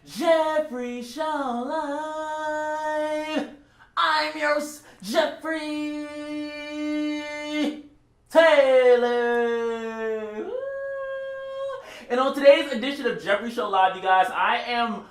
Jeffrey Shaw Live. I'm your host, Jeffrey Taylor. And on today's edition of Jeffrey Show Live, you guys, I am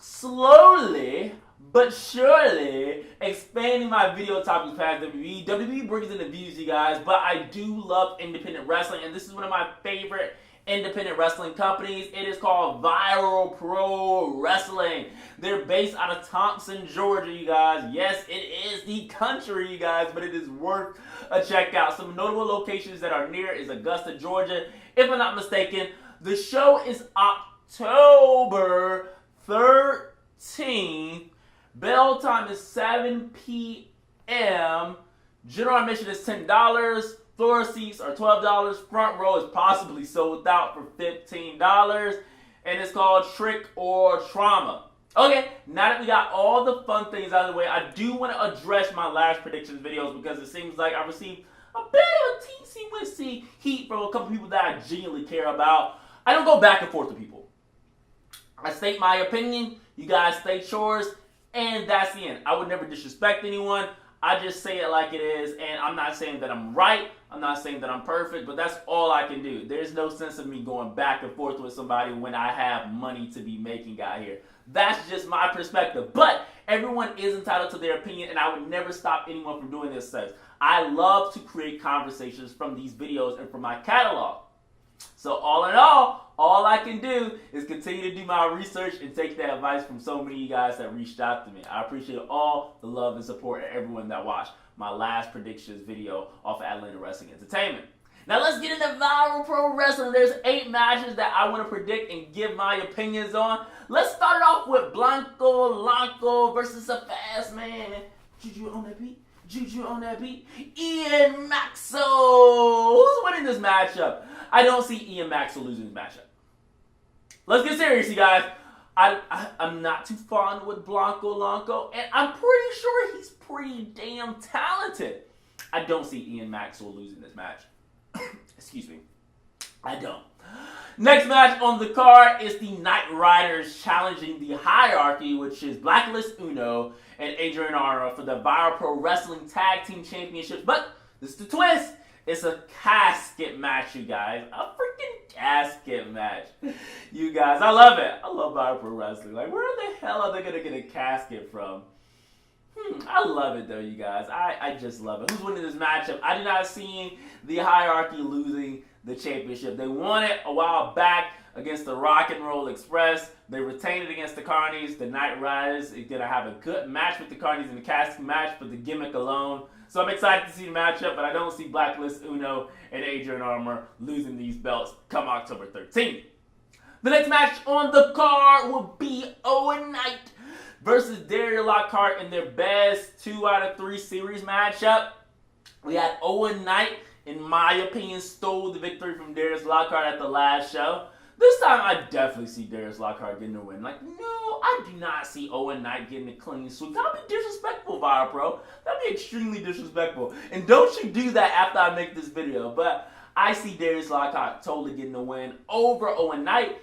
slowly but surely expanding my video topics past WWE. WWE brings in the views, you guys, but I do love independent wrestling, and this is one of my favorite independent wrestling companies. It is called Viral Pro Wrestling. They're based out of Thomson, Georgia, you guys. Yes, it is the country, you guys, but it is worth a check out. Some notable locations that are near is Augusta, Georgia. If I'm not mistaken, the show is October 13th. Bell time is 7 p.m. General admission is $10. Floor seats are $12. Front row is possibly sold out for $15. And it's called Trick or Trauma. Okay, now that we got all the fun things out of the way, I do want to address my last predictions videos because it seems like I received a bit of teensy-weensy heat from a couple people that I genuinely care about. I don't go back and forth with people. I state my opinion, you guys state yours, and that's the end. I would never disrespect anyone. I just say it like it is, and I'm not saying that I'm right. I'm not saying that I'm perfect, but that's all I can do. There's no sense of me going back and forth with somebody when I have money to be making out here. That's just my perspective. But everyone is entitled to their opinion, and I would never stop anyone from doing this. I love to create conversations from these videos and from my catalog. So all in all I can do is continue to do my research and take that advice from so many of you guys that reached out to me. I appreciate all the love and support and everyone that watched my last predictions video off of Atlanta Wrestling Entertainment. Now let's get into Viral Pro Wrestling. There's 8 matches that I want to predict and give my opinions on. Let's start it off with Blanco versus a fast man. Juju on that beat. Juju on that beat. Ian Maxwell. Who's winning this matchup? I don't see Ian Maxwell losing this matchup. Let's get serious, you guys. I'm not too fond with Blanco, and I'm pretty sure he's pretty damn talented. I don't see Ian Maxwell losing this match. Excuse me. I don't. Next match on the card is the Night Riders challenging the Hierarchy, which is Blacklist Uno and Adrian Armour for the Viral Pro Wrestling Tag Team Championships. But this is the twist. It's a casket match, you guys. A freaking casket match. You guys, I love it. I love Viral Pro Wrestling. Like, where the hell are they going to get a casket from? I love it, though, you guys. I just love it. Who's winning this matchup? I did not see the Hierarchy losing the championship. They won it a while back against the Rock and Roll Express. They retained it against the Carnies. The Night Riders is going to have a good match with the Carnies in the casket match for the gimmick alone. So I'm excited to see the matchup, but I don't see Blacklist Uno and Adrian Armour losing these belts come October 13th. The next match on the card will be Owen versus Darius Lockhart in their best 2 out of 3 series matchup. We had Owen, in my opinion, stole the victory from Darius Lockhart at the last show. This time, I definitely see Darius Lockhart getting the win. Like, no, I do not see Owen getting a clean sweep. That would be disrespectful, Viral Pro. That would be extremely disrespectful. And don't you do that after I make this video. But I see Darius Lockhart totally getting the win over Owen. And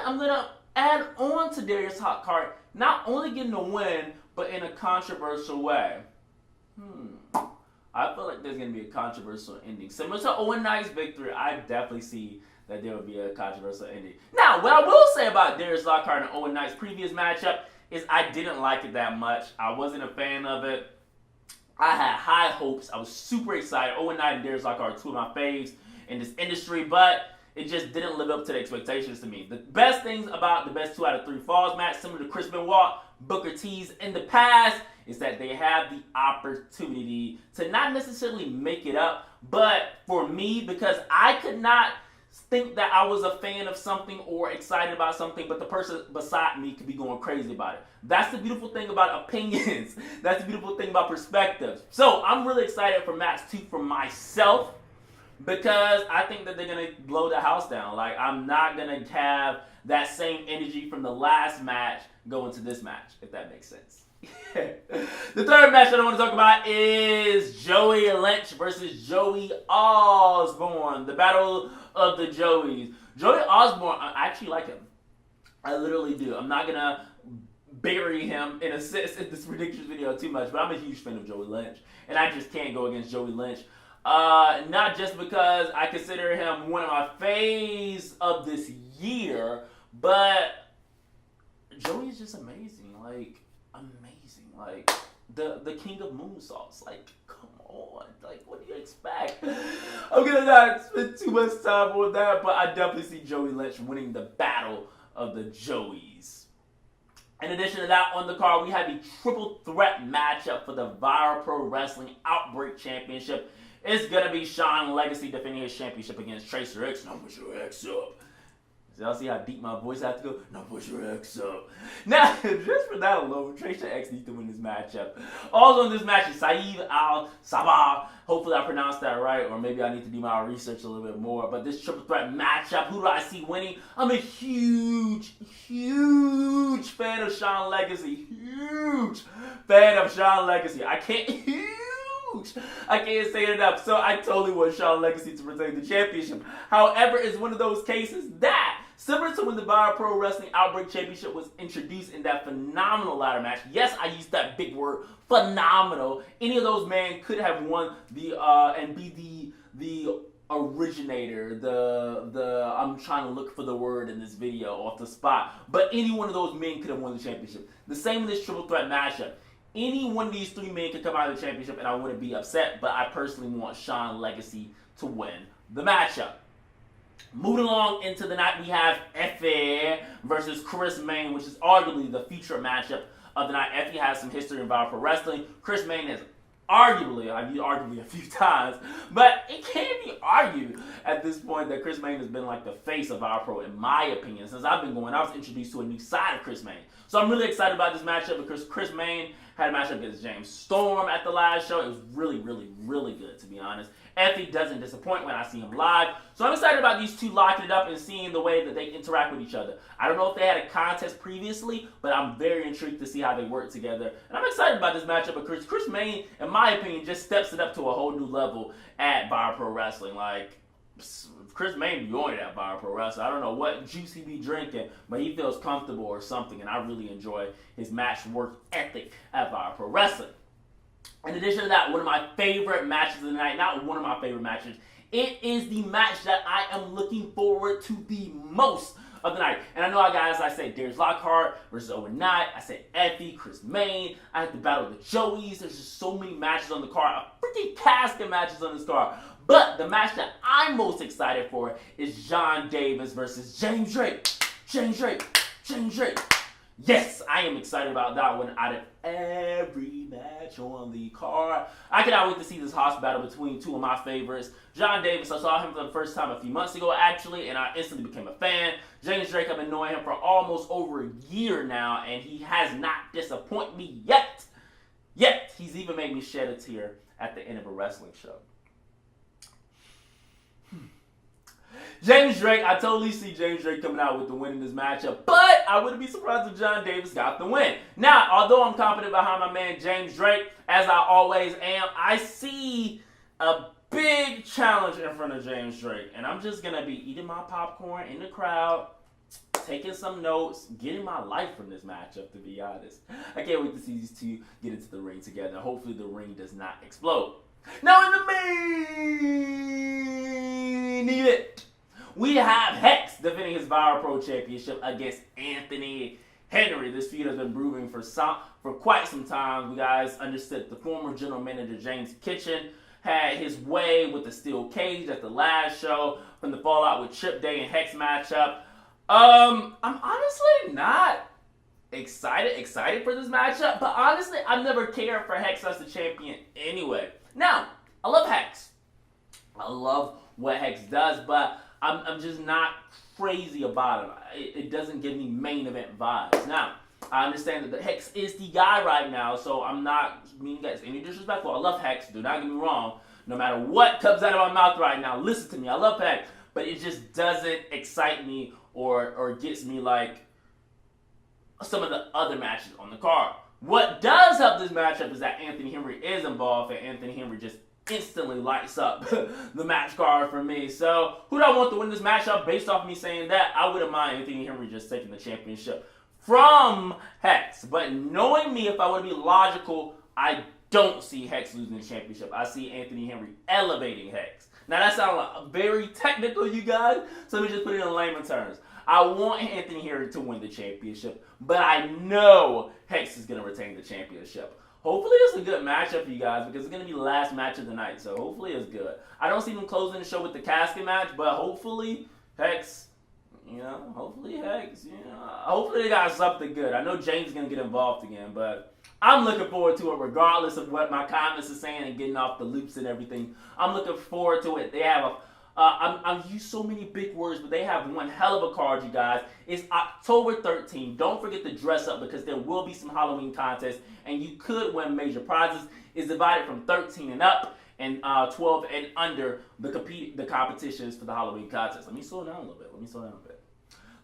I'm going to add on to Darius Lockhart not only getting the win, but in a controversial way. I feel like there's going to be a controversial ending. Similar to Owen Knight's victory, I definitely see that there would be a controversial ending. Now, what I will say about Darius Lockhart and Owen Knight's previous matchup is I didn't like it that much. I wasn't a fan of it. I had high hopes. I was super excited. Owen Knight and Darius Lockhart are 2 of my faves in this industry, but it just didn't live up to the expectations to me. The best things about the best 2 out of 3 falls match, similar to Chris Benoit, Booker T's in the past, is that they have the opportunity to not necessarily make it up, but for me, because I could not think that I was a fan of something or excited about something, but the person beside me could be going crazy about it. That's the beautiful thing about opinions. That's the beautiful thing about perspectives. So I'm really excited for match 2 for myself because I think that they're going to blow the house down. Like, I'm not going to have that same energy from the last match go into this match, if that makes sense. The third match that I want to talk about is Joey Lynch versus Joey Osborn. The battle of the Joeys. Joey Osborn, I actually like him. I literally do. I'm not gonna bury him in a sense in this predictions video too much, but I'm a huge fan of Joey Lynch, and I just can't go against Joey Lynch. Not just because I consider him one of my faves of this year, but Joey is just amazing. Like, amazing. Like, the king of moonsaults. Like, come on. Like, what do you expect? I'm gonna not spend too much time on that, but I definitely see Joey Lynch winning the battle of the Joeys. In addition to that, on the card, we have a triple threat matchup for the Viral Pro Wrestling Outbreak Championship. It's going to be Sean Legacy defending his championship against Tracer X. Now push your X up. Y'all see how deep my voice has to go? Now push your X up. Now, just for that alone, Tracer X needs to win this matchup. Also in this match is Saieve Sabah. Hopefully I pronounced that right, or maybe I need to do my research a little bit more. But this triple threat matchup, who do I see winning? I'm a huge fan of Sean Legacy. Huge fan of Sean Legacy. I can't say it enough. So I totally want Sean Legacy to retain the championship. However, it's one of those cases that, similar to when the Viral Pro Wrestling Outbreak Championship was introduced in that phenomenal ladder match. Yes, I used that big word, phenomenal. Any of those men could have won the and be the originator, I'm trying to look for the word in this video off the spot. But any one of those men could have won the championship. The same in this triple threat matchup. Any one of these three men could come out of the championship and I wouldn't be upset, but I personally want Sean Legacy to win the matchup. Moving along into the night, we have Effy versus CHRIS MAYNE, which is arguably the feature matchup of the night. Effy has some history in Viral Pro Wrestling. CHRIS MAYNE has arguably, I've used arguably a few times, but it can't be argued at this point that CHRIS MAYNE has been like the face of Viral Pro, in my opinion. Since I've been going, I was introduced to a new side of CHRIS MAYNE. So I'm really excited about this matchup because CHRIS MAYNE had a matchup against James Storm at the last show. It was really good, to be honest. Effy doesn't disappoint when I see him live. So I'm excited about these two locking it up and seeing the way that they interact with each other. I don't know if they had a contest previously, but I'm very intrigued to see how they work together. And I'm excited about this matchup because CHRIS MAYNE, in my opinion, just steps it up to a whole new level at Viral Pro Wrestling. Like, CHRIS MAYNE be on it at Viral Pro Wrestling. I don't know what juice he be drinking, but he feels comfortable or something, and I really enjoy his match work ethic at Viral Pro Wrestling. In addition to that, one of my favorite matches of the night, not one of my favorite matches, it is the match that I am looking forward to the most of the night. And I know, guys, I said Darius Lockhart versus Owen. I said Effy, CHRIS MAYNE. I had to battle the Joeys. There's just so many matches on the card. A freaking casket matches on this card. But the match that I'm most excited for is John Davis versus James Drake. James Drake. Yes, I am excited about that one out of every match on the card. I cannot wait to see this house battle between two of my favorites. John Davis, I saw him for the first time a few months ago, actually, and I instantly became a fan. James Drake, I've been knowing him for almost over a year now, and he has not disappointed me yet. He's even made me shed a tear at the end of a wrestling show. James Drake, I totally see James Drake coming out with the win in this matchup, but I wouldn't be surprised if John Davis got the win. Now, although I'm confident behind my man James Drake, as I always am, I see a big challenge in front of James Drake, and I'm just going to be eating my popcorn in the crowd, taking some notes, getting my life from this matchup, to be honest. I can't wait to see these two get into the ring together. Hopefully the ring does not explode. Now in the main event, we have Hexx defending his Viral Pro Championship against Anthony Henry. This feud has been brewing for quite some time. You guys understood the former general manager James Kitchen had his way with the steel cage at the last show from the fallout with Trip Day and Hexx matchup. I'm honestly not excited for this matchup, but honestly, I've never cared for Hexx as the champion anyway. Now, I love Hexx. I love what Hexx does, but I'm just not crazy about him. It doesn't give me main event vibes. Now, I understand that the Hexx is the guy right now, so I'm not meaning guys any disrespectful. I love Hexx. Do not get me wrong. No matter what comes out of my mouth right now, listen to me. I love Hexx, but it just doesn't excite me or gets me like some of the other matches on the card. What does help this matchup is that Anthony Henry is involved, and Anthony Henry just instantly lights up the match card for me. So, who do I want to win this matchup? Based off me saying that, I wouldn't mind Anthony Henry just taking the championship from Hexx. But knowing me, if I would be logical, I don't see Hexx losing the championship. I see Anthony Henry elevating Hexx. Now, that sounds very technical, you guys, so let me just put it in layman terms. I want Anthony Henry to win the championship, but I know Hexx is going to retain the championship. Hopefully it's a good matchup for you guys because it's going to be the last match of the night, so hopefully it's good. I don't see them closing the show with the casket match, but hopefully Hexx, hopefully they got something good. I know James is going to get involved again, but I'm looking forward to it regardless of what my comments are saying and getting off the loops and everything. I'm looking forward to it. They have I've used so many big words, but they have one hell of a card, you guys. It's October 13th. Don't forget to dress up because there will be some Halloween contests, and you could win major prizes. It's divided from 13 and up and 12 and under the competitions for the Halloween contest. Let me slow down a little bit.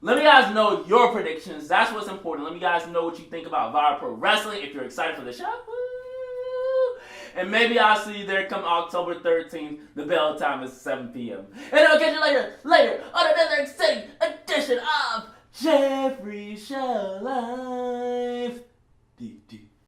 Let me guys know your predictions. That's what's important. Let me guys know what you think about Viral Pro Wrestling. If you're excited for the show. And maybe I'll see you there come October 13th. The bell time is 7 p.m. And I'll catch you later on another exciting edition of Jeffrey Show Live.